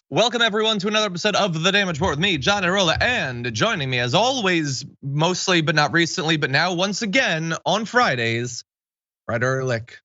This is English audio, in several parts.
Welcome everyone to another episode of The Damage Report with me, John Arola, and joining me as always, mostly but not recently, but now once again on Fridays, Brett Erlich.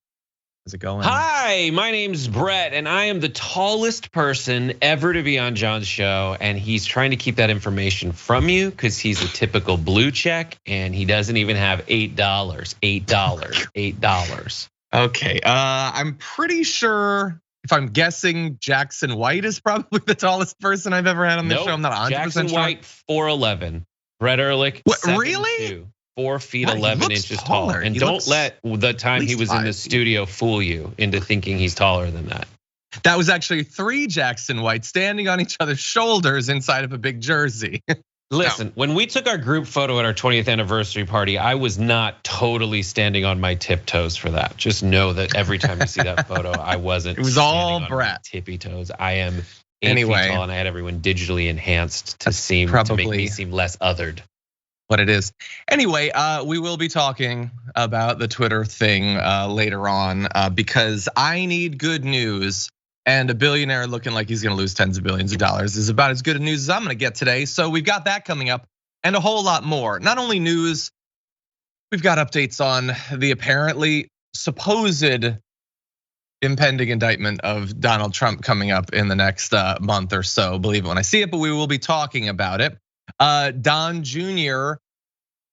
How's it going? Hi, my name's Brett, and I am the tallest person ever to be on John's show, and he's trying to keep that information from you because he's a typical blue check, and he doesn't even have $8, $8. Okay, I'm pretty sure, if I'm guessing, Jackson White is probably the tallest person I've ever had on this show. I'm not 100% Jackson sure. White, 4'11". Brett Erlich, What, 7'2". really? 4 feet Wow, he 11 looks inches taller. taller. And He don't looks let the time at he least was in 5 the feet. studio fool you into thinking he's taller than that. That was actually 3 Jackson Whites standing on each other's shoulders inside of a big jersey. Listen, when we took our group photo at our 20th anniversary party, I was not totally standing on my tiptoes for that. Just know that every time you see that photo, I wasn't. It was standing all on my Brett. tippy toes. I am 8 Anyway. feet tall, and I had everyone digitally enhanced to make probably me seem less othered. What it is. Anyway, we will be talking about the Twitter thing later on because I need good news. And a billionaire looking like he's gonna lose tens of billions of dollars is about as good a news as I'm gonna get today. So we've got that coming up and a whole lot more. Not only news, we've got updates on the apparently supposed impending indictment of Donald Trump coming up in the next month or so. Believe it when I see it, but we will be talking about it. Don Jr.,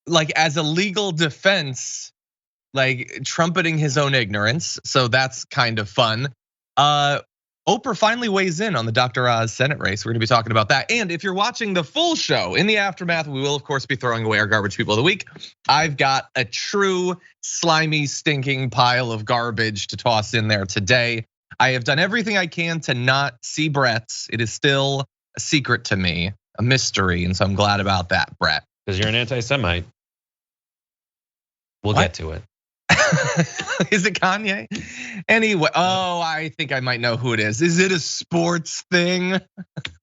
like as a legal defense, like trumpeting his own ignorance. So that's kind of fun. Oprah finally weighs in on the Dr. Oz Senate race. We're gonna be talking about that. And if you're watching the full show in the aftermath, we will of course be throwing away our garbage people of the week. I've got a true slimy, stinking pile of garbage to toss in there today. I have done everything I can to not see Brett's. It is still a secret to me, a mystery, and so I'm glad about that, Brett. Because you're an anti-Semite. We'll What? get to it. Is it Kanye? Anyway, I think I might know who it is. Is it a sports thing?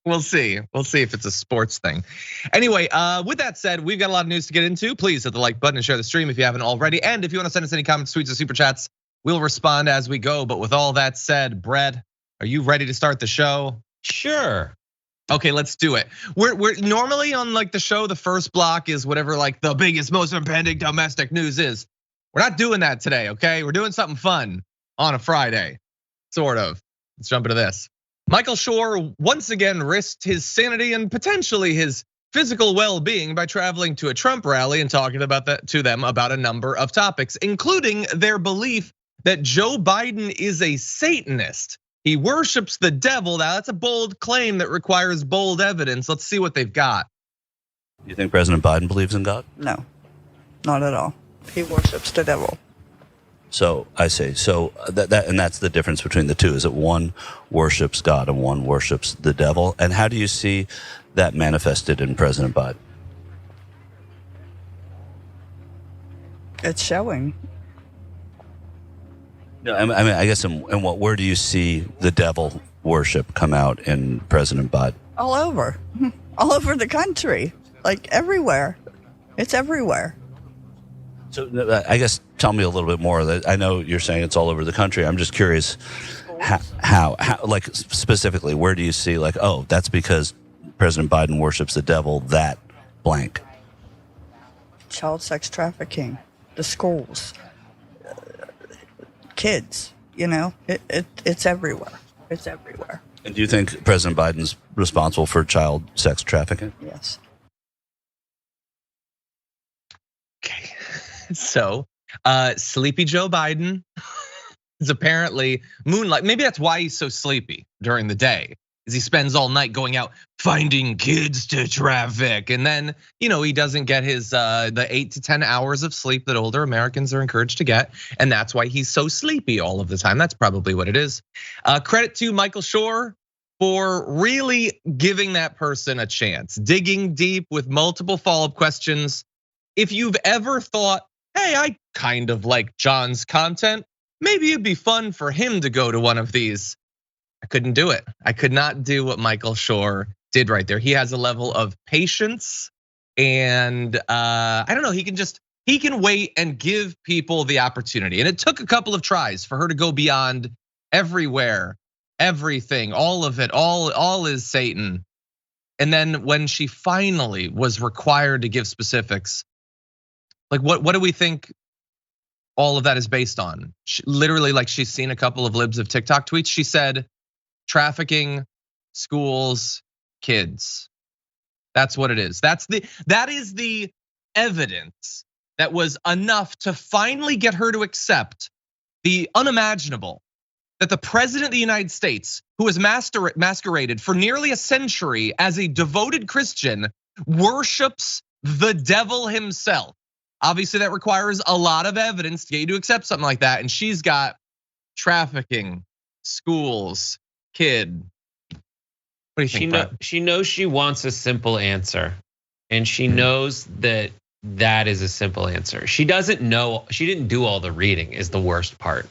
We'll see. We'll see if it's a sports thing. Anyway, with that said, we've got a lot of news to get into. Please hit the like button and share the stream if you haven't already. And if you want to send us any comments, tweets, or super chats, we'll respond as we go. But with all that said, Brett, are you ready to start the show? Sure. Okay, let's do it. We're normally on like the show, the first block is whatever like the biggest, most impending domestic news is. We're not doing that today, okay? We're doing something fun on a Friday, sort of. Let's jump into this. Michael Schor once again risked his sanity and potentially his physical well-being by traveling to a Trump rally and talking about that to them about a number of topics, including their belief that Joe Biden is a Satanist. He worships the devil. Now that's a bold claim that requires bold evidence. Let's see what they've got. You think President Biden believes in God? No, not at all. He worships the devil. So I see. So and that's the difference between the two, is that one worships God and one worships the devil. And how do you see that manifested in President Biden? It's showing. No, I mean, I guess where do you see the devil worship come out in President Biden? All over the country, like everywhere. It's everywhere. So I guess tell me a little bit more. I know you're saying it's all over the country. I'm just curious how like specifically, where do you see like, oh, that's because President Biden worships the devil, that blank? Child sex trafficking, the schools, kids, it's everywhere. It's everywhere. And do you think President Biden's responsible for child sex trafficking? Yes. Okay, so sleepy Joe Biden is apparently moonlight. Maybe that's why he's so sleepy during the day, is he spends all night going out finding kids to traffic, and then he doesn't get his the 8 to 10 hours of sleep that older Americans are encouraged to get, and that's why he's so sleepy all of the time. That's probably what it is. Credit to Michael Schor for really giving that person a chance, digging deep with multiple follow-up questions. If you've ever thought, hey, I kind of like John's content, maybe it'd be fun for him to go to one of these. I couldn't do it. I could not do what Michael Schor did right there. He has a level of patience and I don't know, he can wait and give people the opportunity. And it took a couple of tries for her to go beyond everywhere everything, all of it, all is Satan. And then when she finally was required to give specifics, like what do we think all of that is based on? Literally, like she's seen a couple of libs of TikTok tweets. She said, trafficking, schools, kids. That's what it is. That is the evidence that was enough to finally get her to accept the unimaginable, that the president of the United States, who has masqueraded for nearly a century as a devoted Christian, worships the devil himself. Obviously, that requires a lot of evidence to get you to accept something like that. And she's got trafficking, schools, kid. What do you think? She knows she wants a simple answer, and she knows that is a simple answer. She doesn't know. She didn't do all the reading. Is the worst part.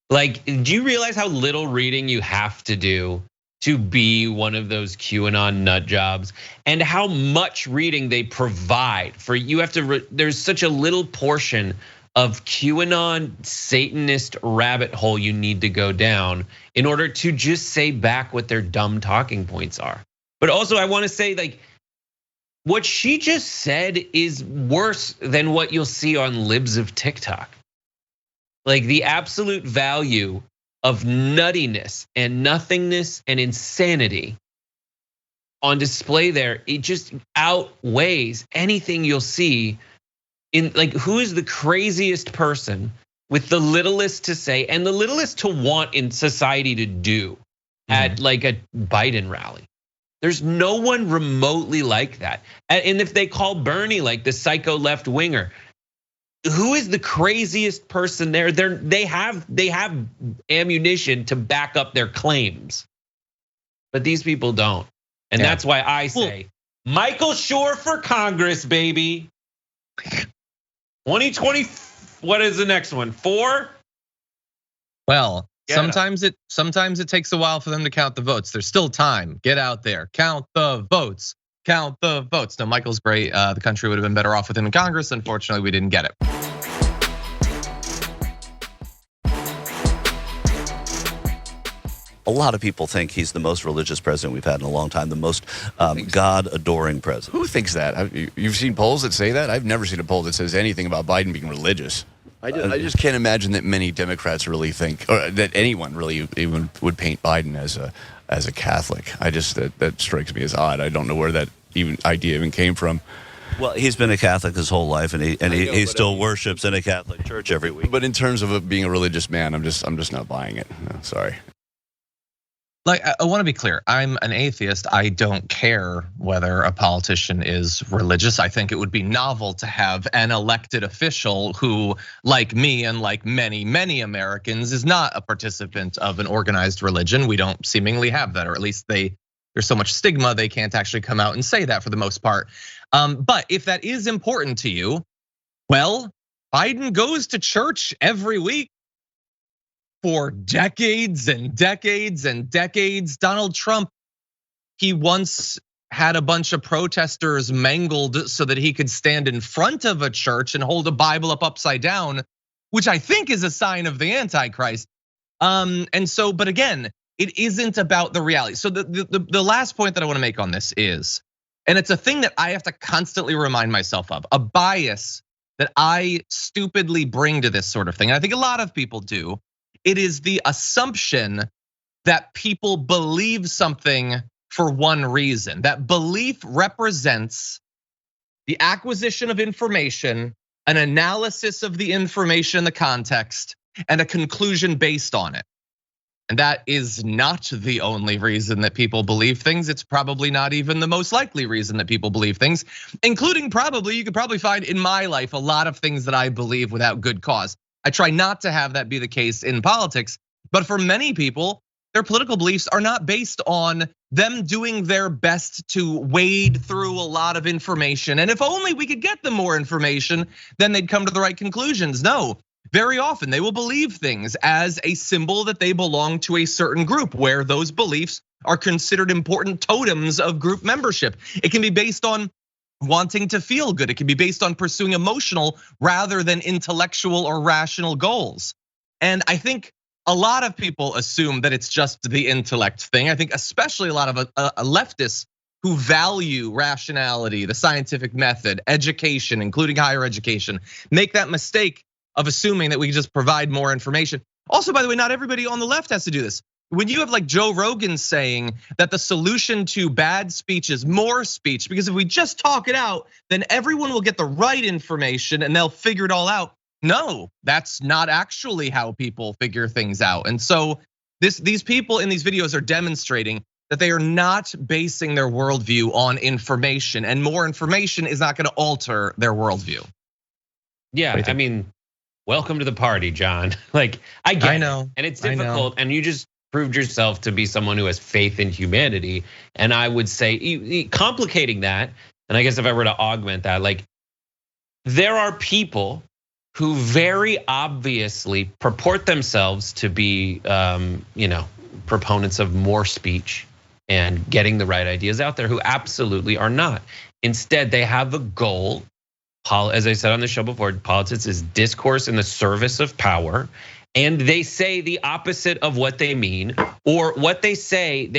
Like, do you realize how little reading you have to do to be one of those QAnon nut jobs, and how much reading they provide for you? Have to. There's such a little portion of QAnon Satanist rabbit hole you need to go down in order to just say back what their dumb talking points are. But also, I want to say, like, what she just said is worse than what you'll see on libs of TikTok. Like, the absolute value of nuttiness and nothingness and insanity on display there, it just outweighs anything you'll see in, like, who is the craziest person with the littlest to say and the littlest to want in society to do at like a Biden rally. There's no one remotely like that. And if they call Bernie like the psycho left winger, who is the craziest person there? They have ammunition to back up their claims, but these people don't. And that's why I say, Michael Schur for Congress, baby. 2020, what is the next one? 4? Well, sometimes it takes a while for them to count the votes. There's still time. Get out there, count the votes. Count the votes. No, Michael's great. The country would have been better off with him in Congress. Unfortunately, we didn't get it. A lot of people think he's the most religious president we've had in a long time, the most God-adoring president. Who thinks that? You've seen polls that say that? I've never seen a poll that says anything about Biden being religious. I just can't imagine that many Democrats really think, or that anyone really even would paint Biden as a Catholic. That strikes me as odd. I don't know where that idea even came from. Well, he's been a Catholic his whole life, and he still worships in a Catholic church every week. But in terms of being a religious man, I'm just not buying it. No, sorry. Like, I want to be clear. I'm an atheist. I don't care whether a politician is religious. I think it would be novel to have an elected official who, like me and like many, many Americans, is not a participant of an organized religion. We don't seemingly have that, or at least there's so much stigma they can't actually come out and say that for the most part. But if that is important to you, well, Biden goes to church every week for decades and decades and decades. Donald Trump, he once had a bunch of protesters mangled so that he could stand in front of a church and hold a Bible up upside down, which I think is a sign of the Antichrist. And so, but again, it isn't about the reality. So the last point that I want to make on this is, and it's a thing that I have to constantly remind myself of, a bias that I stupidly bring to this sort of thing. And I think a lot of people do. It is the assumption that people believe something for one reason. That belief represents the acquisition of information, an analysis of the information, the context, and a conclusion based on it. And that is not the only reason that people believe things. It's probably not even the most likely reason that people believe things, including you could probably find in my life a lot of things that I believe without good cause. I try not to have that be the case in politics, but for many people, their political beliefs are not based on them doing their best to wade through a lot of information. And if only we could get them more information, then they'd come to the right conclusions. No, very often they will believe things as a symbol that they belong to a certain group, where those beliefs are considered important totems of group membership. It can be based on wanting to feel good. It can be based on pursuing emotional rather than intellectual or rational goals. And I think a lot of people assume that it's just the intellect thing. I think especially a lot of leftists who value rationality, the scientific method, education, including higher education, make that mistake of assuming that we can just provide more information. Also, by the way, not everybody on the left has to do this. When you have like Joe Rogan saying that the solution to bad speech is more speech, because if we just talk it out, then everyone will get the right information and they'll figure it all out. No, that's not actually how people figure things out. And so these people in these videos are demonstrating that they are not basing their worldview on information, and more information is not gonna alter their worldview. Yeah, I mean, welcome to the party, John. Like, I get it, and it's difficult, and you just proved yourself to be someone who has faith in humanity. And I would say, complicating that, and I guess if I were to augment that, like, there are people who very obviously purport themselves to be, proponents of more speech and getting the right ideas out there, who absolutely are not. Instead, they have a goal. As I said on the show before, politics is discourse in the service of power. And they say the opposite of what they mean, or what they say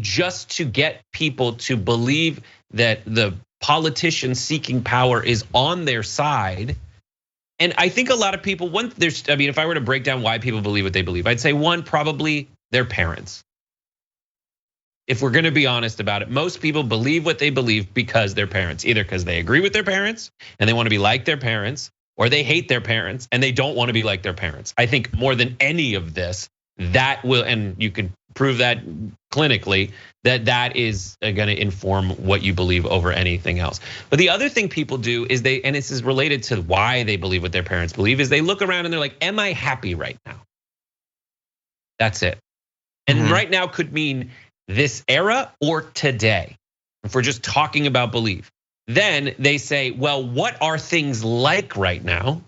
just to get people to believe that the politician seeking power is on their side. And I think a lot of people, if I were to break down why people believe what they believe, I'd say one, probably their parents. If we're gonna be honest about it, most people believe what they believe because their parents, either because they agree with their parents and they want to be like their parents, or they hate their parents and they don't want to be like their parents. I think more than any of this, that will, and you can prove that clinically, that is gonna inform what you believe over anything else. But the other thing people do is and this is related to why they believe what their parents believe, is they look around and they're like, am I happy right now? That's it. And right now could mean this era or today, if we're just talking about belief. Then they say, well, what are things like right now?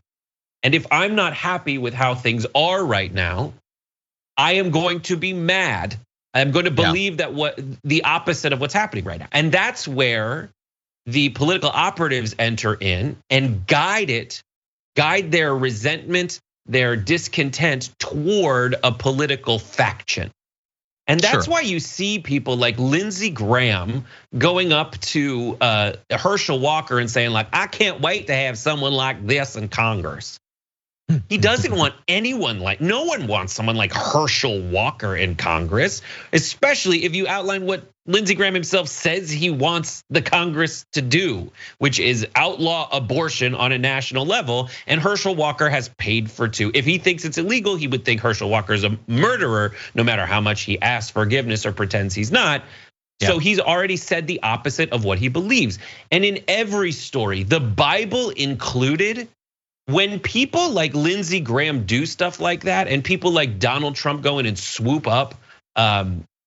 And if I'm not happy with how things are right now, I am going to be mad. I'm going to believe that the opposite of what's happening right now. And that's where the political operatives enter in and guide their resentment, their discontent toward a political faction. And that's why you see people like Lindsey Graham going up to Herschel Walker and saying like, I can't wait to have someone like this in Congress. He doesn't want anyone no one wants someone like Herschel Walker in Congress, especially if you outline what Lindsey Graham himself says he wants the Congress to do, which is outlaw abortion on a national level. And Herschel Walker has paid for two. If he thinks it's illegal, he would think Herschel Walker is a murderer, no matter how much he asks forgiveness or pretends he's not. So he's already said the opposite of what he believes. And in every story, the Bible included, when people like Lindsey Graham do stuff like that, and people like Donald Trump go in and swoop up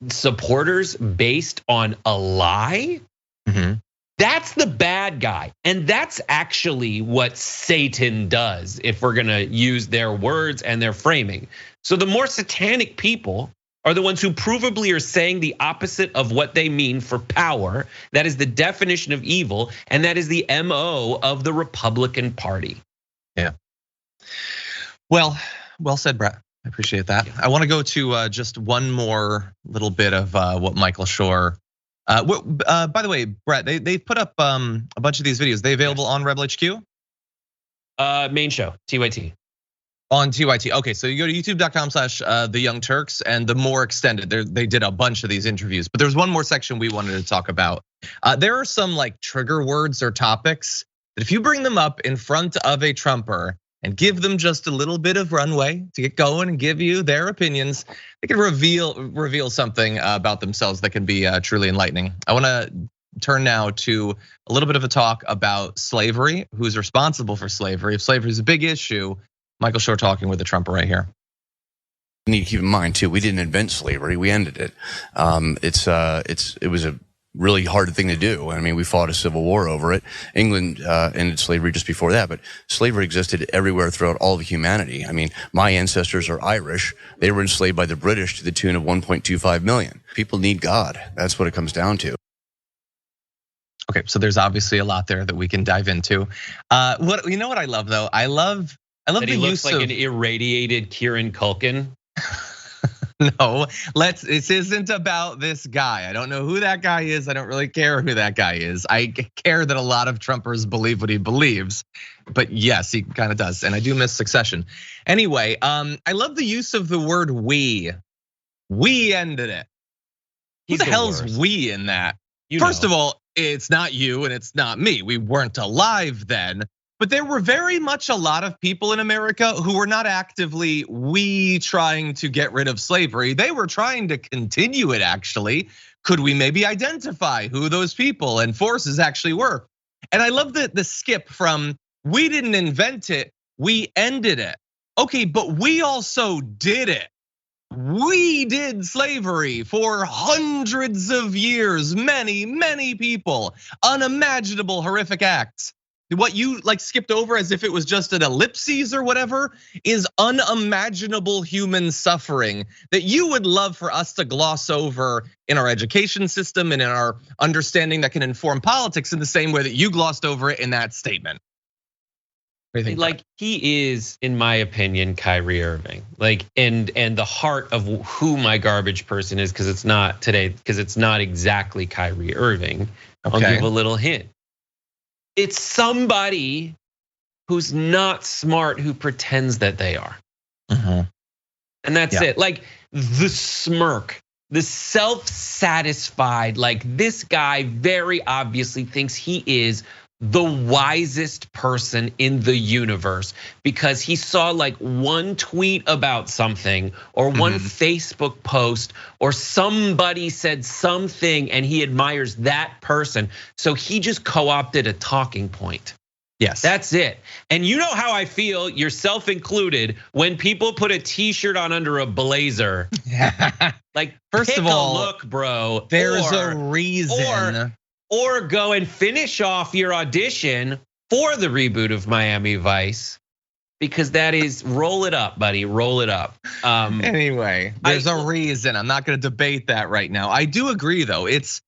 supporters based on a lie, that's the bad guy. And that's actually what Satan does, if we're gonna use their words and their framing. So the more satanic people are the ones who provably are saying the opposite of what they mean for power. That is the definition of evil, and that is the MO of the Republican Party. Yeah. Well said, Brett. I appreciate that. I want to go to just one more little bit of what Michael Shore. By the way, Brett, they put up a bunch of these videos. They available on Rebel HQ? Main show, TYT. On TYT. Okay, so you go to youtube.com/The Young Turks, and the more extended, they did a bunch of these interviews. But there's one more section we wanted to talk about. There are some like trigger words or topics that if you bring them up in front of a Trumper and give them just a little bit of runway to get going and give you their opinions, they can reveal something about themselves that can be truly enlightening. I want to turn now to a little bit of a talk about slavery, who's responsible for slavery. If slavery is a big issue, Michael Shore talking with the Trumper right here. You need to keep in mind too, we didn't invent slavery, we ended it. It was a really hard thing to do. I mean, we fought a civil war over it. England ended slavery just before that, but slavery existed everywhere throughout all of humanity. I mean, my ancestors are Irish. They were enslaved by the British to the tune of 1.25 million. People need God. That's what it comes down to. Okay, so there's obviously a lot there that we can dive into. What I love though? I love that the he looks use like of an irradiated Kieran Culkin. No, this isn't about this guy. I don't know who that guy is. I don't really care who that guy is. I care that a lot of Trumpers believe what he believes. But yes, he kind of does. And I do miss Succession. Anyway, I love the use of the word we. We ended it. Who the hell's we in that? First of all, it's not you and it's not me. We weren't alive then. But there were very much a lot of people in America who were not actively trying to get rid of slavery. They were trying to continue it, actually. Could we maybe identify who those people and forces actually were? And I love the skip from we didn't invent it, we ended it. Okay, but we also did it. We did slavery for hundreds of years, many people, unimaginable, horrific acts. What you skipped over as if it was just an ellipses or whatever is unimaginable human suffering that you would love for us to gloss over in our education system and in our understanding that can inform politics in the same way that you glossed over it in that statement. Like he is, in my opinion, Kyrie Irving. And the heart of who my garbage person is, because it's not today, because it's not exactly Kyrie Irving. I'll give a little hint. It's somebody who's not smart who pretends that they are. And that's it. Like the smirk, the self-satisfied, like this guy very obviously thinks he is the wisest person in the universe because he saw like one tweet about something or one Facebook post or somebody said something and he admires that person. So he just co-opted a talking point. Yes. That's it. And you know how I feel, yourself included, when people put a t-shirt on under a blazer. Like, first of all, look, bro. There's a reason. Or go and finish off your audition for the reboot of Miami Vice, because that is, roll it up, buddy, roll it up. Anyway, there's a reason. I'm not gonna debate that right now. I do agree though, it's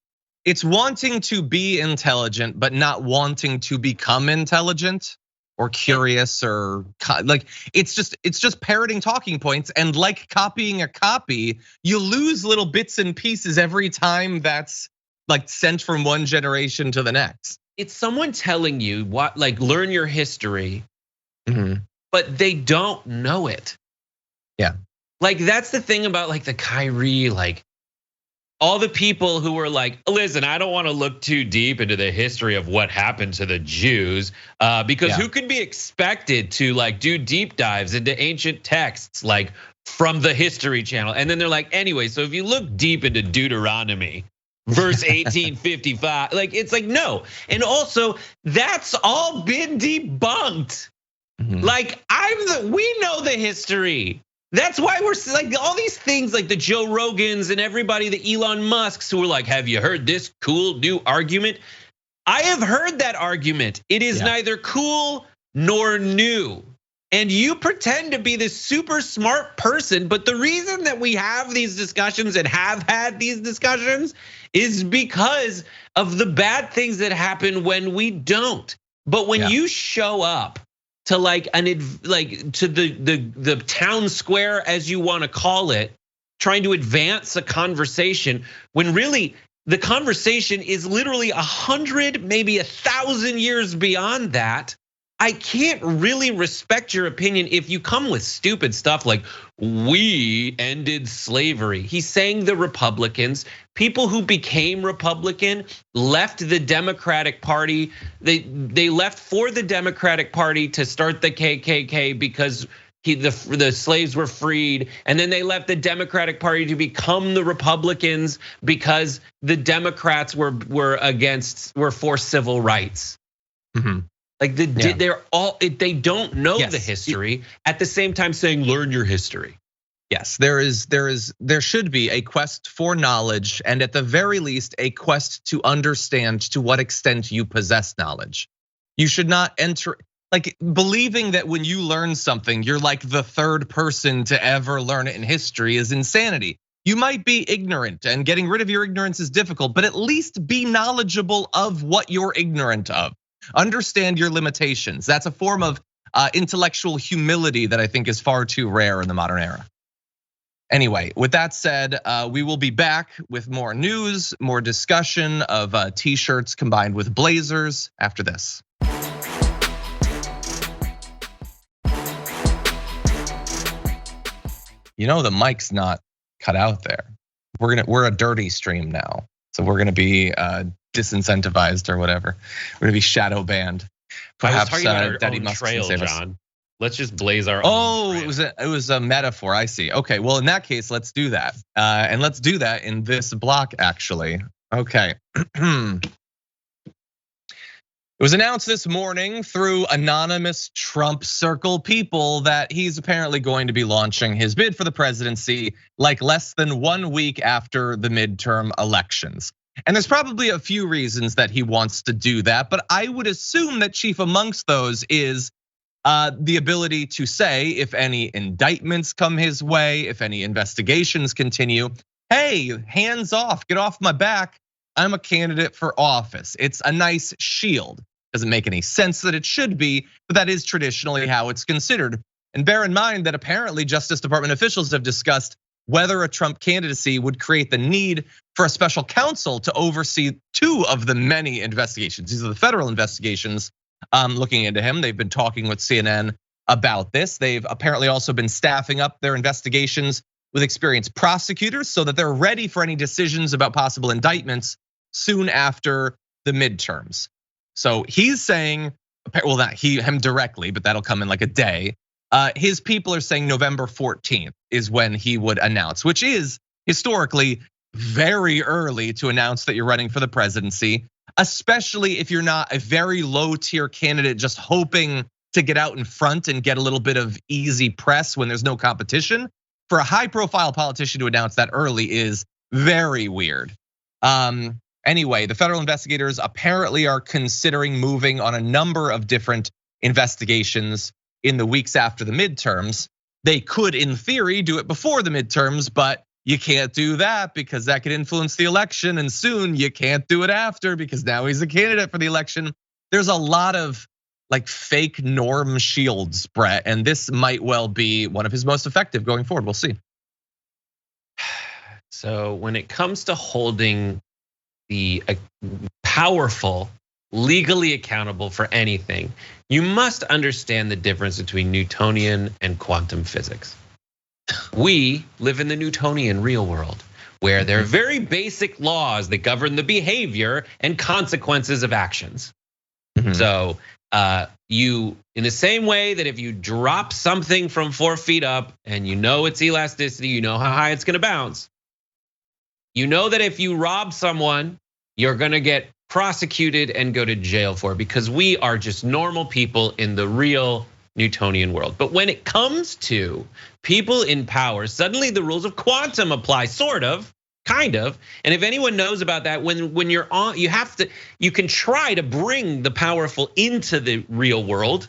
wanting to be intelligent, but not wanting to become intelligent or curious or like, it's just parroting talking points, and like copying a copy, you lose little bits and pieces every time that's like sent from one generation to the next. It's someone telling you what, like, learn your history, but they don't know it. Yeah. Like that's the thing about like the Kyrie, like all the people who were like, listen, I don't want to look too deep into the history of what happened to the Jews, because who could be expected to like do deep dives into ancient texts like from the History Channel? And then they're like, anyway, so if you look deep into Deuteronomy, verse 1855, like it's like no. And also that's all been debunked. Like we know the history. That's why we're like all these things like the Joe Rogans and everybody, the Elon Musks who are like, have you heard this cool new argument? I have heard that argument. It is neither cool nor new. And you pretend to be this super smart person, but the reason that we have these discussions and have had these discussions is because of the bad things that happen when we don't. But when you show up to like to the town square, as you want to call it, trying to advance a conversation when really the conversation is literally 100, maybe 1,000 years beyond that, I can't really respect your opinion if you come with stupid stuff like we ended slavery. He's saying the Republicans, people who became Republican, left the Democratic Party. They left for the Democratic Party to start the KKK because the slaves were freed, and then they left the Democratic Party to become the Republicans because the Democrats were for civil rights. Like they don't know the history. At the same time, saying learn your history. Yes, there should be a quest for knowledge, and at the very least, a quest to understand to what extent you possess knowledge. You should not enter like believing that when you learn something, you're like the third person to ever learn it in history is insanity. You might be ignorant, and getting rid of your ignorance is difficult, but at least be knowledgeable of what you're ignorant of. Understand your limitations. That's a form of intellectual humility that I think is far too rare in the modern era. Anyway, with that said, we will be back with more news, more discussion of t-shirts combined with blazers after this. You know the mic's not cut out there. We're a dirty stream now, so we're gonna be disincentivized or whatever. We're gonna be shadow banned. Perhaps Daddy Musk trail, save us. John. Let's just blaze our own trail. It was a metaphor. I see. Okay, well in that case, let's do that, and let's do that in this block actually. Okay. It was announced this morning through anonymous Trump circle people that he's apparently going to be launching his bid for the presidency like less than 1 week after the midterm elections. And there's probably a few reasons that he wants to do that, but I would assume that chief amongst those is the ability to say if any indictments come his way, if any investigations continue, hey, hands off, get off my back. I'm a candidate for office. It's a nice shield. Doesn't make any sense that it should be, but that is traditionally how it's considered. And bear in mind that apparently Justice Department officials have discussed whether a Trump candidacy would create the need for a special counsel to oversee 2 of the many investigations. These are the federal investigations looking into him. They've been talking with CNN about this. They've apparently also been staffing up their investigations with experienced prosecutors so that they're ready for any decisions about possible indictments soon after the midterms. So he's saying, well, not him directly, but that'll come in like a day. His people are saying November 14th is when he would announce, which is historically very early to announce that you're running for the presidency, especially if you're not a very low tier candidate just hoping to get out in front and get a little bit of easy press when there's no competition. For a high profile politician to announce that early is very weird. Anyway, the federal investigators apparently are considering moving on a number of different investigations in the weeks after the midterms. They could, in theory, do it before the midterms, but you can't do that because that could influence the election. And soon you can't do it after because now he's a candidate for the election. There's a lot of like fake norm shields, Brett, and this might well be one of his most effective going forward. We'll see. So when it comes to holding the powerful, legally accountable for anything, you must understand the difference between Newtonian and quantum physics. We live in the Newtonian real world, where there are very basic laws that govern the behavior and consequences of actions. So you, in the same way that if you drop something from 4 feet up and you know its elasticity, you know how high it's gonna bounce. You know that if you rob someone, you're gonna get prosecuted and go to jail for it because we are just normal people in the real Newtonian world. But when it comes to people in power, suddenly the rules of quantum apply, sort of, kind of. And if anyone knows about that, when you're on, you can try to bring the powerful into the real world,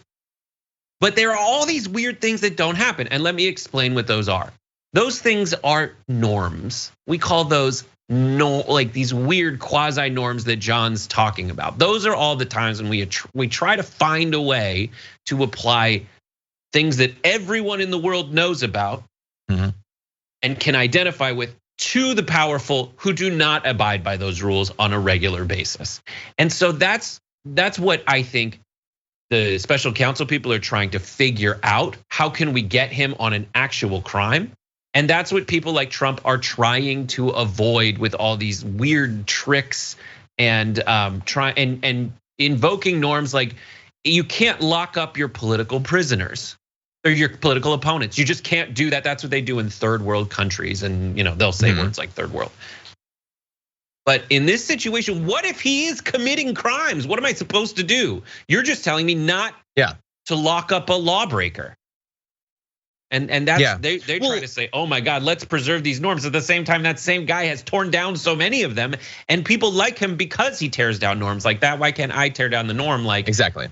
but there are all these weird things that don't happen. And let me explain what those are. Those things are norms. We call those like these weird quasi norms that John's talking about. Those are all the times when we try to find a way to apply things that everyone in the world knows about and can identify with to the powerful who do not abide by those rules on a regular basis. And so that's what I think the special counsel people are trying to figure out. How can we get him on an actual crime? And that's what people like Trump are trying to avoid with all these weird tricks and invoking norms like you can't lock up your political prisoners or your political opponents. You just can't do that. That's what they do in third world countries, and they'll say words like third world. But in this situation, what if he is committing crimes? What am I supposed to do? You're just telling me not to lock up a lawbreaker. And that's they try to say, oh my God, let's preserve these norms. At the same time, that same guy has torn down so many of them, and people like him because he tears down norms like that. Why can't I tear down the norm? Like exactly.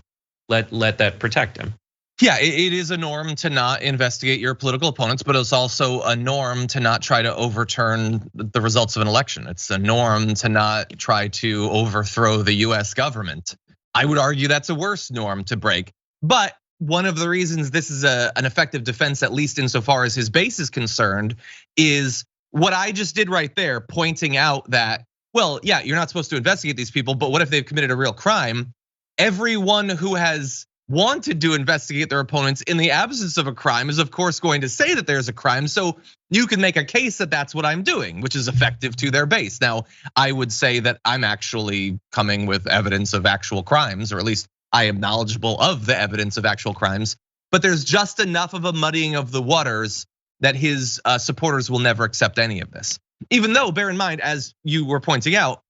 Let that protect him. Yeah, it is a norm to not investigate your political opponents, but it's also a norm to not try to overturn the results of an election. It's a norm to not try to overthrow the US government. I would argue that's a worse norm to break. But one of the reasons this is an effective defense, at least insofar as his base is concerned, is what I just did right there, pointing out that, well, yeah, you're not supposed to investigate these people, but what if they've committed a real crime? Everyone who has wanted to investigate their opponents in the absence of a crime is of course going to say that there's a crime. So you can make a case that that's what I'm doing, which is effective to their base. Now, I would say that I'm actually coming with evidence of actual crimes, or at least I am knowledgeable of the evidence of actual crimes, but there's just enough of a muddying of the waters that his supporters will never accept any of this. Even though, bear in mind, as you were pointing out,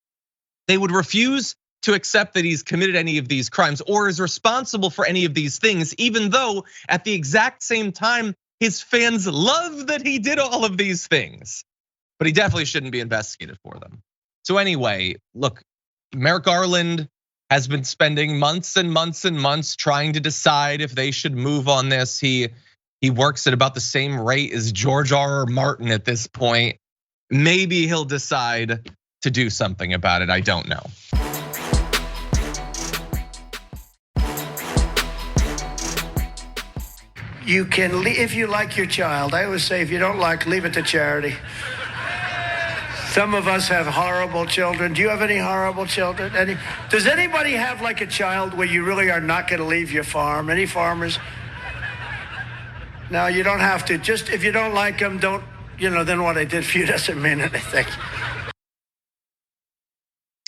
they would refuse to accept that he's committed any of these crimes or is responsible for any of these things, even though at the exact same time, his fans love that he did all of these things. But he definitely shouldn't be investigated for them. So anyway, look, Merrick Garland has been spending months and months and months trying to decide if they should move on this. He works at about the same rate as George R.R. Martin at this point. Maybe he'll decide to do something about it, I don't know. You can, if you like your child, I always say if you don't like, leave it to charity. Some of us have horrible children. Do you have any horrible children? Does anybody have like a child where you really are not gonna leave your farm? Any farmers? No, you don't have to. Just if you don't like them, don't, then what I did for you doesn't mean anything.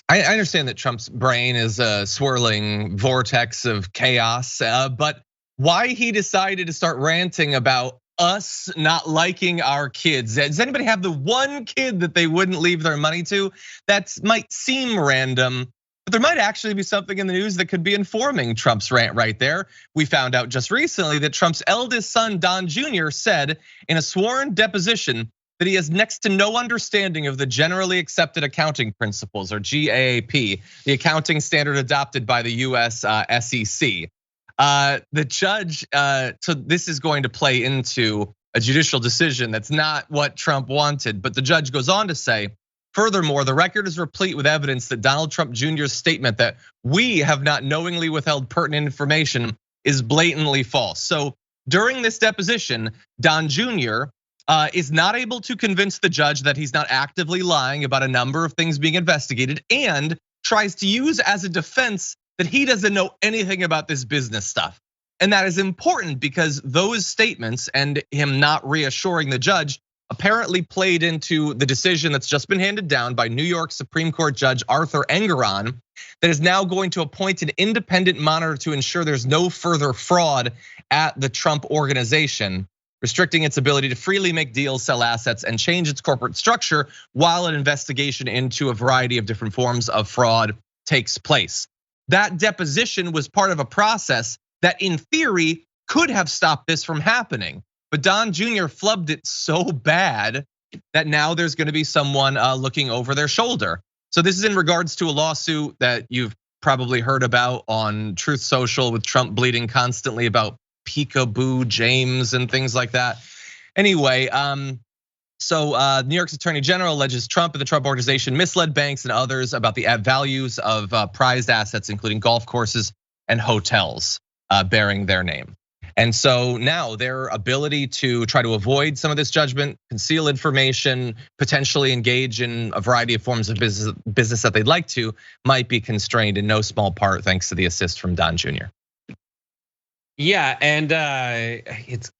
I understand that Trump's brain is a swirling vortex of chaos, but why he decided to start ranting about us not liking our kids. Does anybody have the one kid that they wouldn't leave their money to? That might seem random, but there might actually be something in the news that could be informing Trump's rant right there. We found out just recently that Trump's eldest son, Don Jr., said in a sworn deposition that he has next to no understanding of the generally accepted accounting principles, or GAAP, the accounting standard adopted by the US SEC. The judge, so this is going to play into a judicial decision that's not what Trump wanted, but the judge goes on to say, furthermore, the record is replete with evidence that Donald Trump Jr.'s statement that we have not knowingly withheld pertinent information is blatantly false. So during this deposition, Don Jr. Is not able to convince the judge that he's not actively lying about a number of things being investigated, and tries to use as a defense that he doesn't know anything about this business stuff. And that is important because those statements and him not reassuring the judge apparently played into the decision that's just been handed down by New York Supreme Court Judge Arthur Engoron that is now going to appoint an independent monitor to ensure there's no further fraud at the Trump organization, restricting its ability to freely make deals, sell assets, and change its corporate structure while an investigation into a variety of different forms of fraud takes place. That deposition was part of a process that in theory could have stopped this from happening. But Don Jr. flubbed it so bad that now there's gonna be someone looking over their shoulder. So this is in regards to a lawsuit that you've probably heard about on Truth Social with Trump bleeding constantly about Peekaboo James and things like that. Anyway, so New York's Attorney General alleges Trump and the Trump organization misled banks and others about the values of prized assets, including golf courses and hotels bearing their name. And so now their ability to try to avoid some of this judgment, conceal information, potentially engage in a variety of forms of business that they'd like to, might be constrained in no small part thanks to the assist from Don Jr. Yeah, and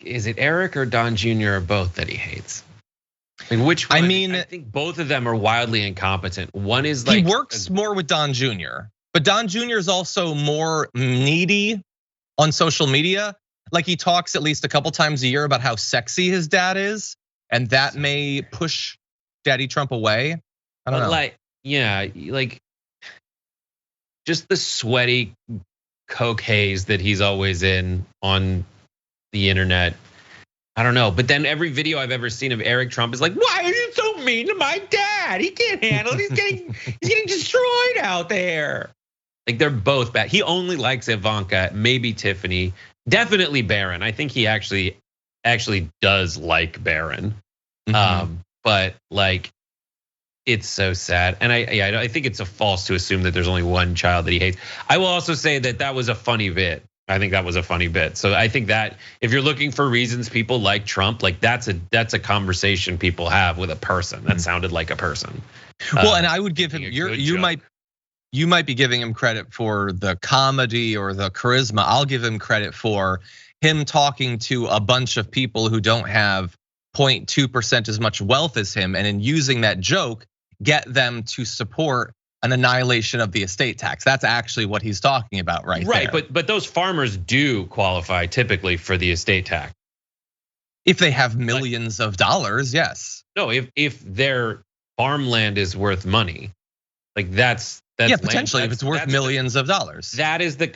is it Eric or Don Jr. or both that he hates? I mean, which one? I think both of them are wildly incompetent. One is like, he works more with Don Jr., but Don Jr. is also more needy on social media. Like he talks at least a couple times a year about how sexy his dad is, and that may push Daddy Trump away. I don't know. Like, yeah, like just the sweaty coke haze that he's always in on the internet. I don't know, but then every video I've ever seen of Eric Trump is like, why are you so mean to my dad? He can't handle it. He's getting destroyed out there. Like they're both bad. He only likes Ivanka, maybe Tiffany, definitely Barron. I think he actually does like Barron. But like, it's so sad. And I think it's a false to assume that there's only one child that he hates. I will also say that was a funny bit. I think that was a funny bit. So I think that if you're looking for reasons people like Trump, like that's a conversation people have with a person. That sounded like a person. Well, and I would give him, you might be giving him credit for the comedy or the charisma. I'll give him credit for him talking to a bunch of people who don't have 0.2% as much wealth as him, and in using that joke, get them to support an annihilation of the estate tax. That's actually what he's talking about right there. Right, but those farmers do qualify typically for the estate tax. If they have millions of dollars, yes. No, if their farmland is worth money, like that's yeah, potentially if it's worth millions of dollars. That is the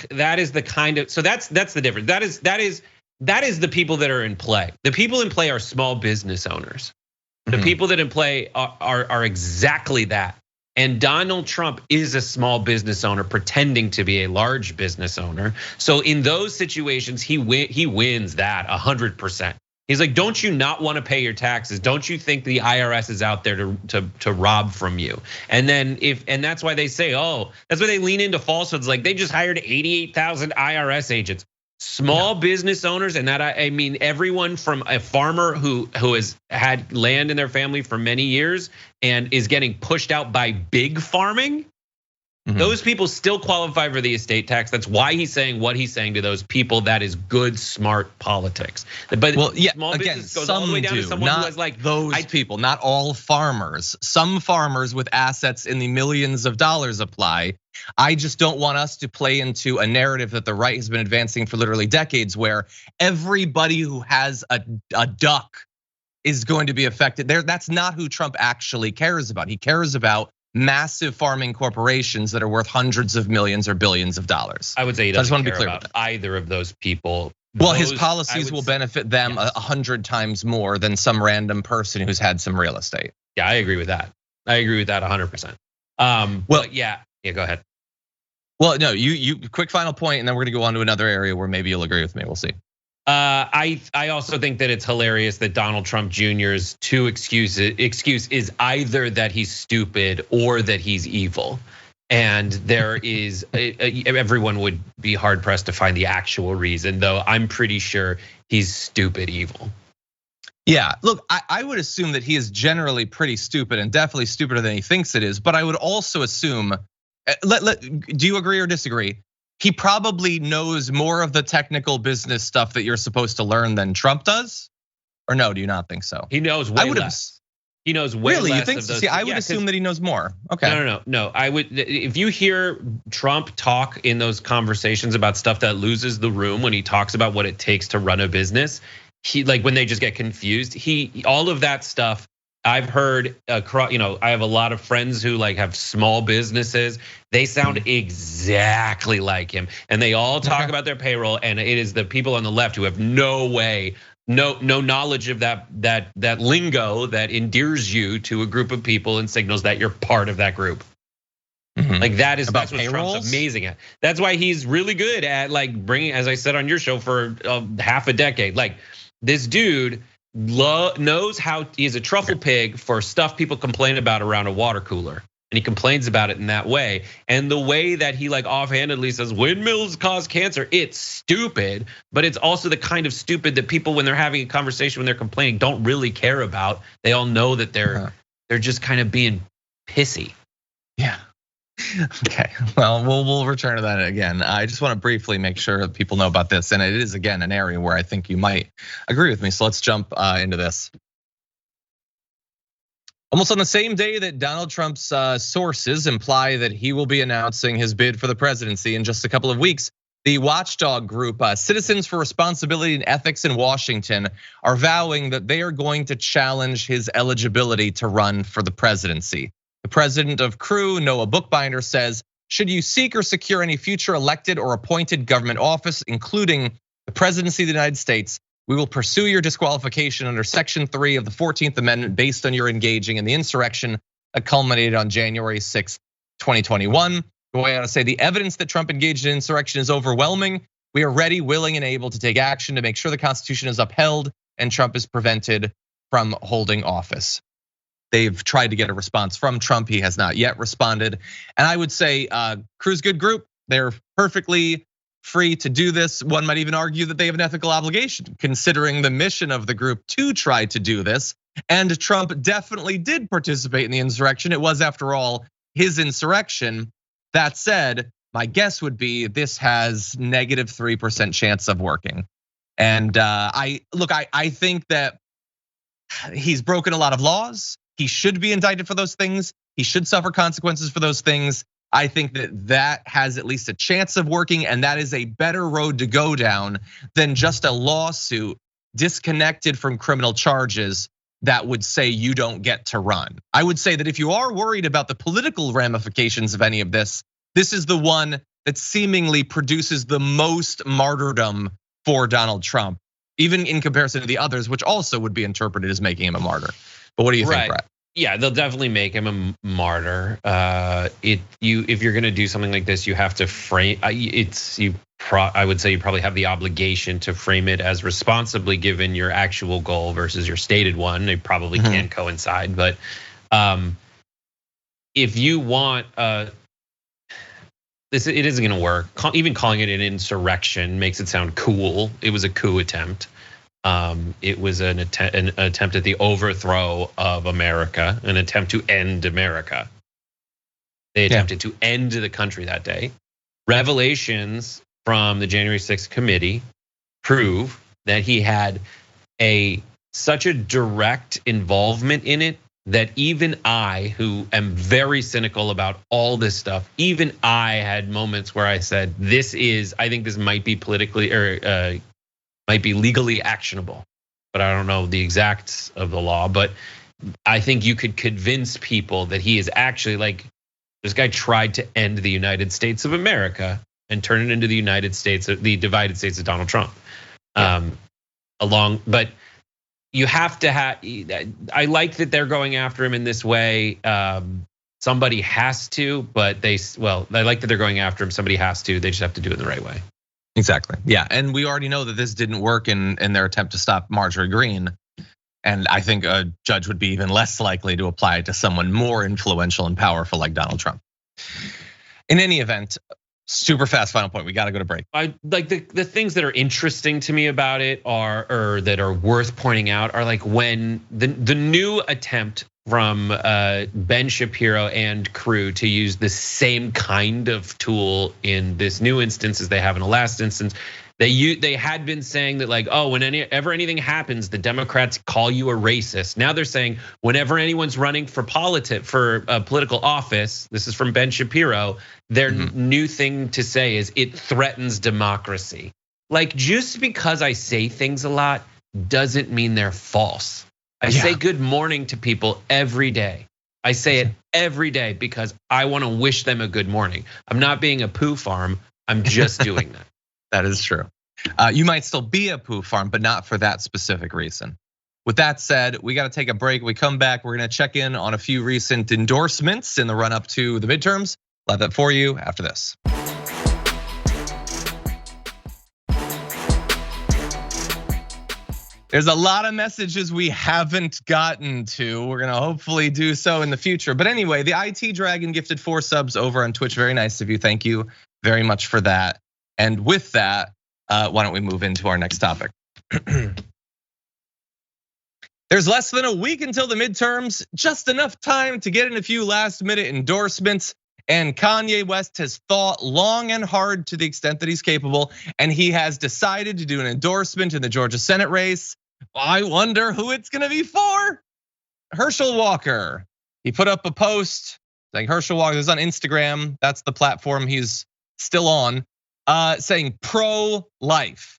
kind of, so that's the difference. That is the people that are in play. The people in play are small business owners. The people that in play are exactly that. And Donald Trump is a small business owner pretending to be a large business owner. So in those situations, he wins that 100%. He's like, don't you not want to pay your taxes? Don't you think the IRS is out there to rob from you? And then and that's why they say, that's why they lean into falsehoods. Like they just hired 88,000 IRS agents. Small business owners, and that I mean everyone from a farmer who has had land in their family for many years and is getting pushed out by big farming. Those people still qualify for the estate tax. That's why he's saying what he's saying to those people. That is good, smart politics. But small business goes all the way down to someone who has like those people, not all farmers. Some farmers with assets in the millions of dollars apply. I just don't want us to play into a narrative that the right has been advancing for literally decades, where everybody who has a duck is going to be affected. That's not who Trump actually cares about. He cares about massive farming corporations that are worth hundreds of millions or billions of dollars. I would say he doesn't care about either of those people. Well, his policies will benefit them 100 times more than some random person who's had some real estate. Yeah, I agree with that. I agree with that 100%. Well, yeah, go ahead. Well, no, you quick final point, and then we're gonna go on to another area where maybe you'll agree with me. We'll see. I also think that it's hilarious that Donald Trump Jr.'s excuse is either that he's stupid or that he's evil. And there is, everyone would be hard pressed to find the actual reason, though I'm pretty sure he's stupid evil. Yeah, look, I would assume that he is generally pretty stupid and definitely stupider than he thinks it is. But I would also assume, do you agree or disagree? He probably knows more of the technical business stuff that you're supposed to learn than Trump does, or no? Do you not think so? He knows way less. He knows way less. Really, you think of so? those. See, I would assume that he knows more. Okay. No. I would, if you hear Trump talk in those conversations about stuff that loses the room when he talks about what it takes to run a business, he like when they just get confused. All of that stuff. I've heard, I have a lot of friends who like have small businesses. They sound exactly like him, and they all talk about their payroll. And it is the people on the left who have no knowledge of that lingo that endears you to a group of people and signals that you're part of that group. Like that's what Trump's amazing at. That's why he's really good at like bringing, as I said on your show, for half a decade. Like this dude knows how he's a truffle pig for stuff people complain about around a water cooler. And he complains about it in that way. And the way that he like offhandedly says windmills cause cancer, it's stupid, but it's also the kind of stupid that people, when they're having a conversation, when they're complaining, don't really care about. They all know that they're just kind of being pissy. Yeah. Okay, well, we'll return to that again. I just want to briefly make sure that people know about this, and it is again an area where I think you might agree with me. So let's jump into this. Almost on the same day that Donald Trump's sources imply that he will be announcing his bid for the presidency in just a couple of weeks, the watchdog group Citizens for Responsibility and Ethics in Washington are vowing that they are going to challenge his eligibility to run for the presidency. The president of CREW, Noah Bookbinder, says, should you seek or secure any future elected or appointed government office, including the presidency of the United States, we will pursue your disqualification under Section 3 of the 14th Amendment based on your engaging in the insurrection that culminated on January 6th, 2021. The way I want to say the evidence that Trump engaged in insurrection is overwhelming. We are ready, willing, and able to take action to make sure the Constitution is upheld and Trump is prevented from holding office. They've tried to get a response from Trump. He has not yet responded. And I would say CREW's good group. They're perfectly free to do this. One might even argue that they have an ethical obligation, considering the mission of the group to try to do this. And Trump definitely did participate in the insurrection. It was, after all, his insurrection. That said, my guess would be this has -3% chance of working. And I think that he's broken a lot of laws. He should be indicted for those things. He should suffer consequences for those things. I think that has at least a chance of working, and that is a better road to go down than just a lawsuit disconnected from criminal charges that would say you don't get to run. I would say that if you are worried about the political ramifications of any of this, this is the one that seemingly produces the most martyrdom for Donald Trump, even in comparison to the others, which also would be interpreted as making him a martyr. But what do you think, Brett? Yeah, they'll definitely make him a martyr. If you're gonna do something like this, you have to frame. I would say you probably have the obligation to frame it as responsibly, given your actual goal versus your stated one. They probably can coincide, but if you want this, it isn't gonna work. Even calling it an insurrection makes it sound cool. It was a coup attempt. It was an attempt at the overthrow of America, an attempt to end America. They attempted to end the country that day. Revelations from the January 6th committee prove that he had such a direct involvement in it that even I, who am very cynical about all this stuff, even I had moments where I said, I think this might be politically or might be legally actionable, but I don't know the exacts of the law. But I think you could convince people that he is actually this guy tried to end the United States of America and turn it into the United States, the divided states of Donald Trump. But you have to have. I like that they're going after him in this way. Somebody has to, but I like that they're going after him. Somebody has to. They just have to do it the right way. Exactly. Yeah, and we already know that this didn't work in their attempt to stop Marjorie Greene. And I think a judge would be even less likely to apply it to someone more influential and powerful like Donald Trump. In any event, super fast final point. We got to go to break. I like the things that are interesting to me about it or that are worth pointing out are like when the new attempt from Ben Shapiro and crew to use the same kind of tool in this new instance as they have in the last instance. They had been saying that whenever anything happens, the Democrats call you a racist. Now they're saying whenever anyone's running for political office, this is from Ben Shapiro, their new thing to say is it threatens democracy. Like just because I say things a lot doesn't mean they're false. I say good morning to people every day. I say it every day because I want to wish them a good morning. I'm not being a poo farm. I'm just doing that. That is true. You might still be a poo farm, but not for that specific reason. With that said, we got to take a break. We come back, we're going to check in on a few recent endorsements in the run up to the midterms. We'll have that for you after this. There's a lot of messages we haven't gotten to. We're gonna hopefully do so in the future. But anyway, the IT Dragon gifted 4 subs over on Twitch. Very nice of you. Thank you very much for that. And with that, why don't we move into our next topic? There's less than a week until the midterms, just enough time to get in a few last minute endorsements. And Kanye West has thought long and hard to the extent that he's capable, and he has decided to do an endorsement in the Georgia Senate race. I wonder who it's gonna be for. Herschel Walker. He put up a post saying Herschel Walker is on Instagram. That's the platform he's still on, saying pro-life.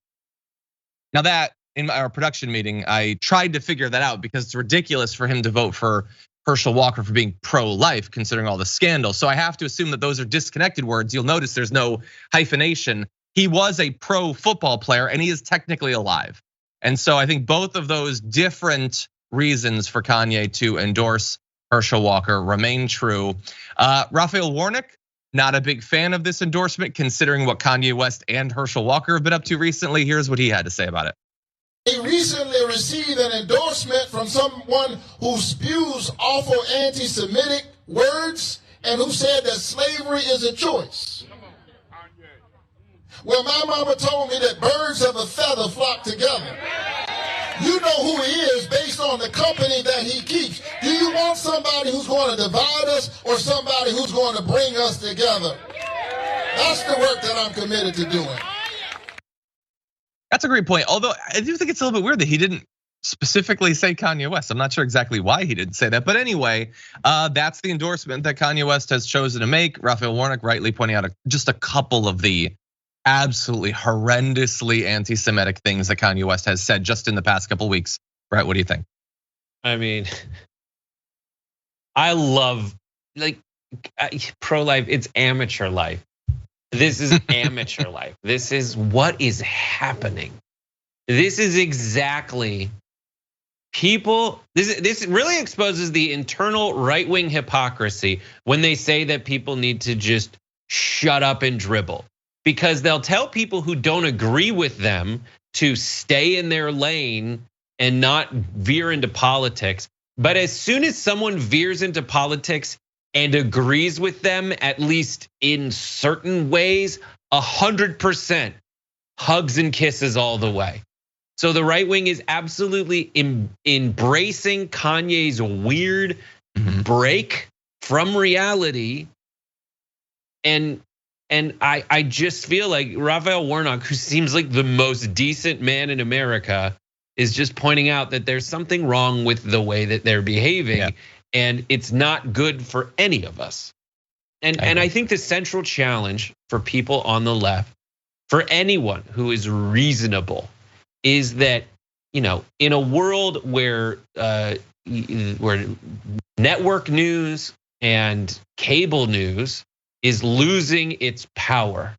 Now that in our production meeting, I tried to figure that out because it's ridiculous for him to vote for Herschel Walker for being pro-life, considering all the scandal. So I have to assume that those are disconnected words. You'll notice there's no hyphenation. He was a pro football player and he is technically alive. And so I think both of those different reasons for Kanye to endorse Herschel Walker remain true. Raphael Warnock, not a big fan of this endorsement, considering what Kanye West and Herschel Walker have been up to recently. Here's what he had to say about it. He recently received an endorsement from someone who spews awful anti-Semitic words and who said that slavery is a choice. Well, my mama told me that birds of a feather flock together. You know who he is based on the company that he keeps. Do you want somebody who's going to divide us or somebody who's going to bring us together? That's the work that I'm committed to doing. That's a great point. Although I do think it's a little bit weird that he didn't specifically say Kanye West. I'm not sure exactly why he didn't say that. But anyway, that's the endorsement that Kanye West has chosen to make. Raphael Warnock rightly pointing out just a couple of the absolutely horrendously anti-Semitic things that Kanye West has said just in the past couple of weeks. Brett, what do you think? I mean, I love pro-life. It's amateur life. This is amateur life. This is what is happening. This is exactly people. This really exposes the internal right-wing hypocrisy when they say that people need to just shut up and dribble. Because they'll tell people who don't agree with them to stay in their lane and not veer into politics. But as soon as someone veers into politics and agrees with them, at least in certain ways, 100% hugs and kisses all the way. So the right wing is absolutely embracing Kanye's weird break from reality. And I just feel like Raphael Warnock, who seems like the most decent man in America, is just pointing out that there's something wrong with the way that they're behaving. Yeah. And it's not good for any of us. And I think the central challenge for people on the left, for anyone who is reasonable, is that, in a world where network news and cable news is losing its power.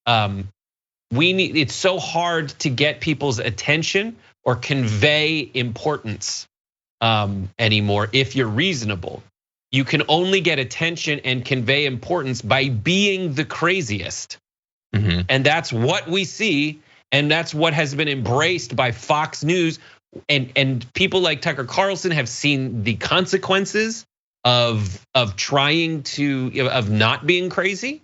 It's so hard to get people's attention or convey importance anymore if you're reasonable. You can only get attention and convey importance by being the craziest. And that's what we see, and that's what has been embraced by Fox News. And people like Tucker Carlson have seen the consequences of not being crazy.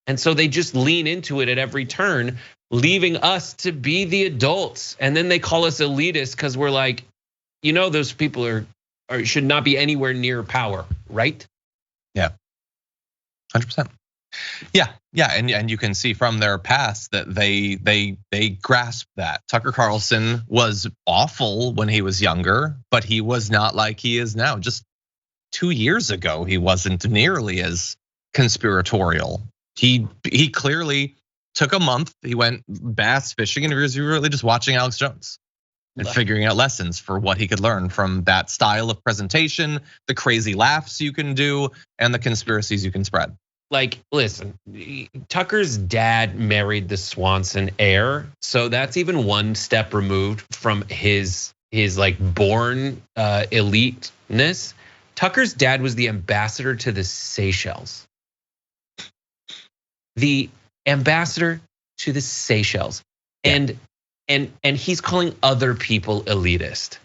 And so they just lean into it at every turn, leaving us to be the adults. And then they call us elitists because we're like, those people should not be anywhere near power, right? Yeah, 100%. Yeah, and you can see from their past that they grasp that. Tucker Carlson was awful when he was younger, but he was not like he is now. Just 2 years ago, he wasn't nearly as conspiratorial. He clearly took a month. He went bass fishing, and he was really just watching Alex Jones and figuring out lessons for what he could learn from that style of presentation, the crazy laughs you can do, and the conspiracies you can spread. Like, listen, Tucker's dad married the Swanson heir, so that's even one step removed from his like born eliteness. Tucker's dad was the ambassador to the Seychelles. The ambassador to the Seychelles. And he's calling other people elitist.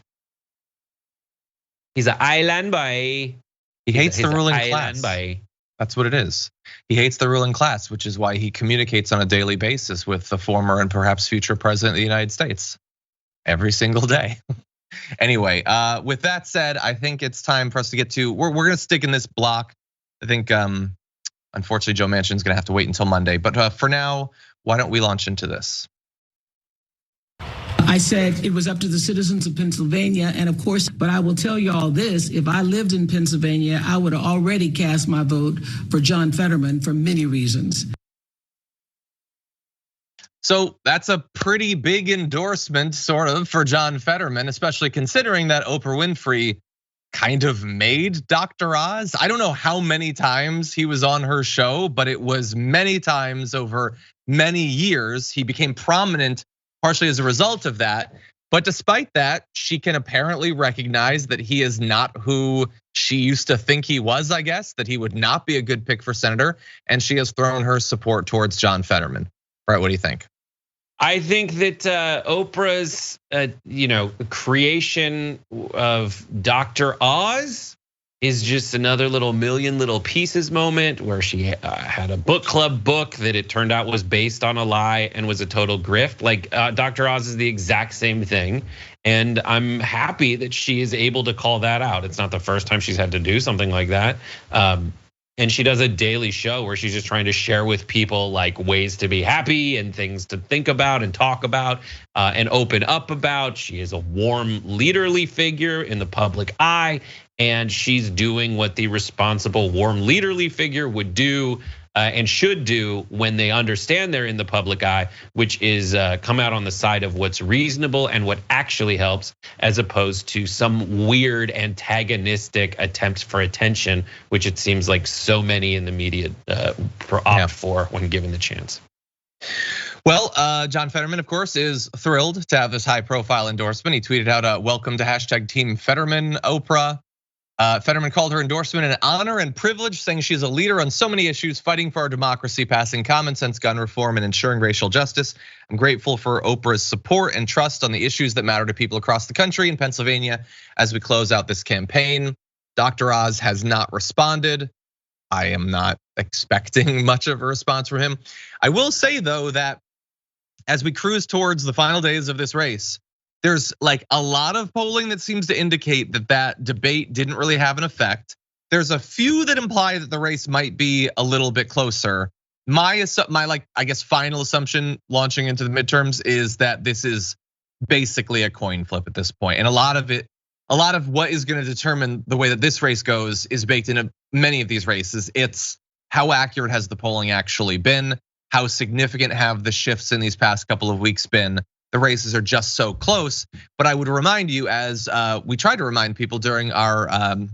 He's an island boy. He hates the ruling class. That's what it is. He hates the ruling class, which is why he communicates on a daily basis with the former and perhaps future president of the United States every single day. Anyway, with that said, I think it's time for us to get to, we're gonna stick in this block. I think, unfortunately, Joe Manchin's gonna have to wait until Monday. But for now, why don't we launch into this? I said it was up to the citizens of Pennsylvania, and of course, but I will tell you all this, if I lived in Pennsylvania, I would have already cast my vote for John Fetterman for many reasons. So that's a pretty big endorsement, sort of, for John Fetterman, especially considering that Oprah Winfrey kind of made Dr. Oz. I don't know how many times he was on her show, but it was many times over many years. He became prominent partially as a result of that. But despite that, she can apparently recognize that he is not who she used to think he was, I guess, that he would not be a good pick for senator. And she has thrown her support towards John Fetterman. Right, what do you think? I think that Oprah's creation of Dr. Oz is just another little Million Little Pieces moment where she had a book club book that it turned out was based on a lie and was a total grift. Like Dr. Oz is the exact same thing. And I'm happy that she is able to call that out. It's not the first time she's had to do something like that. And she does a daily show where she's just trying to share with people like ways to be happy and things to think about and talk about and open up about. She is a warm, leaderly figure in the public eye, and she's doing what the responsible, warm, leaderly figure would do and should do when they understand they're in the public eye, which is come out on the side of what's reasonable and what actually helps, as opposed to some weird antagonistic attempt for attention, which it seems like so many in the media opt for when given the chance. Well, John Fetterman, of course, is thrilled to have this high-profile endorsement. He tweeted out, "Welcome to #Team Fetterman, Oprah." Fetterman called her endorsement an honor and privilege, saying she's a leader on so many issues, fighting for our democracy, passing common sense gun reform, and ensuring racial justice. I'm grateful for Oprah's support and trust on the issues that matter to people across the country in Pennsylvania as we close out this campaign. Dr. Oz has not responded. I am not expecting much of a response from him. I will say, though, that as we cruise towards the final days of this race, there's like a lot of polling that seems to indicate that debate didn't really have an effect. There's a few that imply that the race might be a little bit closer. My final assumption launching into the midterms is that this is basically a coin flip at this point. And a lot of what is going to determine the way that this race goes is baked into many of these races. It's how accurate has the polling actually been? How significant have the shifts in these past couple of weeks been? The races are just so close. But I would remind you, as we tried to remind people during our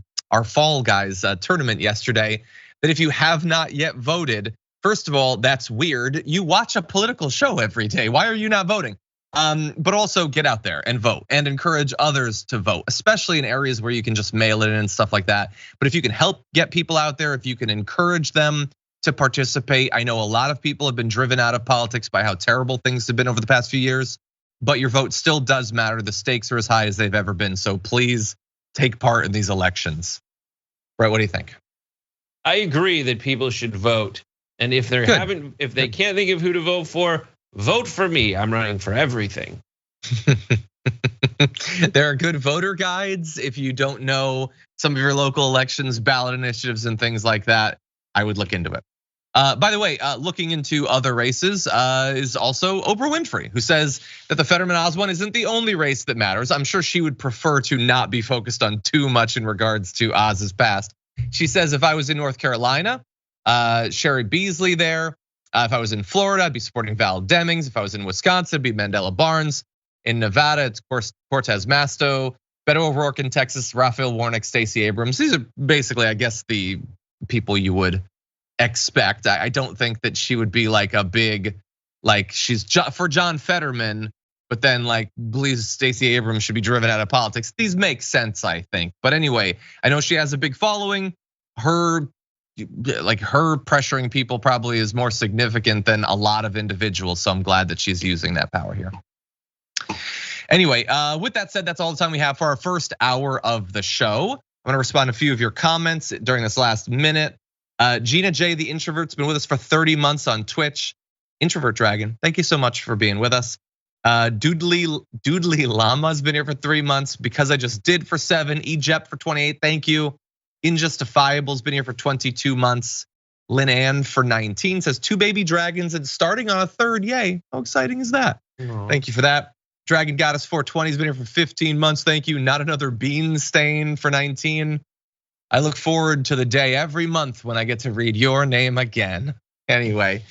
Fall Guys tournament yesterday, that if you have not yet voted, first of all, that's weird. You watch a political show every day. Why are you not voting? But also get out there and vote and encourage others to vote, especially in areas where you can just mail it in and stuff like that. But if you can help get people out there, if you can encourage them to participate. I know a lot of people have been driven out of politics by how terrible things have been over the past few years, but your vote still does matter. The stakes are as high as they've ever been. So please take part in these elections. Right, what do you think? I agree that people should vote. And if they can't think of who to vote for me. I'm running for everything. There are good voter guides. If you don't know some of your local elections, ballot initiatives and things like that, I would look into it. By the way, looking into other races is also Oprah Winfrey, who says that the Fetterman-Oz one isn't the only race that matters. I'm sure she would prefer to not be focused on too much in regards to Oz's past. She says, if I was in North Carolina, Sherry Beasley there. If I was in Florida, I'd be supporting Val Demings. If I was in Wisconsin, it'd be Mandela Barnes. In Nevada, it's Cortez Masto. Beto O'Rourke in Texas, Raphael Warnock, Stacey Abrams. These are basically, I guess, the people you would expect. I don't think that she would be like a big, like she's for John Fetterman, but then like believes Stacey Abrams should be driven out of politics. These make sense, I think. But anyway, I know she has a big following. Her pressuring people probably is more significant than a lot of individuals. So I'm glad that she's using that power here. Anyway, with that said, that's all the time we have for our first hour of the show. I'm gonna respond to a few of your comments during this last minute. Gina J, the introvert's been with us for 30 months on Twitch. Introvert Dragon, thank you so much for being with us. Doodly Llama's been here for 3 months. Because I just did for 7. Egypt for 28, thank you. Injustifiable's been here for 22 months. Lynn Ann for 19 says 2 baby dragons and starting on a 3rd, yay. How exciting is that? Aww. Thank you for that. Dragon Goddess 420 has been here for 15 months, thank you. Not another bean stain for 19. I look forward to the day every month when I get to read your name again. Anyway,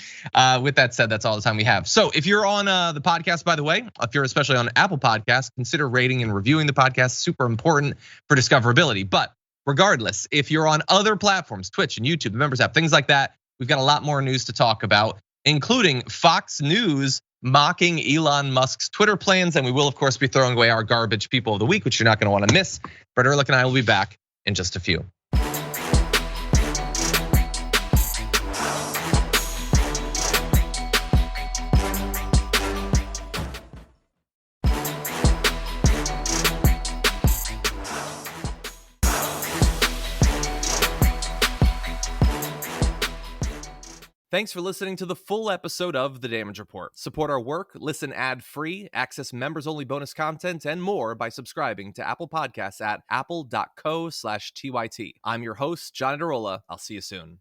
with that said, that's all the time we have. So if you're on the podcast, by the way, if you're especially on Apple Podcasts, consider rating and reviewing the podcast, super important for discoverability. But regardless, if you're on other platforms, Twitch and YouTube, the members app, things like that, we've got a lot more news to talk about, including Fox News mocking Elon Musk's Twitter plans. And we will, of course, be throwing away our garbage people of the week, which you're not gonna wanna miss. Brett Erlich and I will be back in just a few. Thanks for listening to the full episode of The Damage Report. Support our work, listen ad-free, access members-only bonus content, and more by subscribing to Apple Podcasts at apple.co/TYT. I'm your host, John Adarola. I'll see you soon.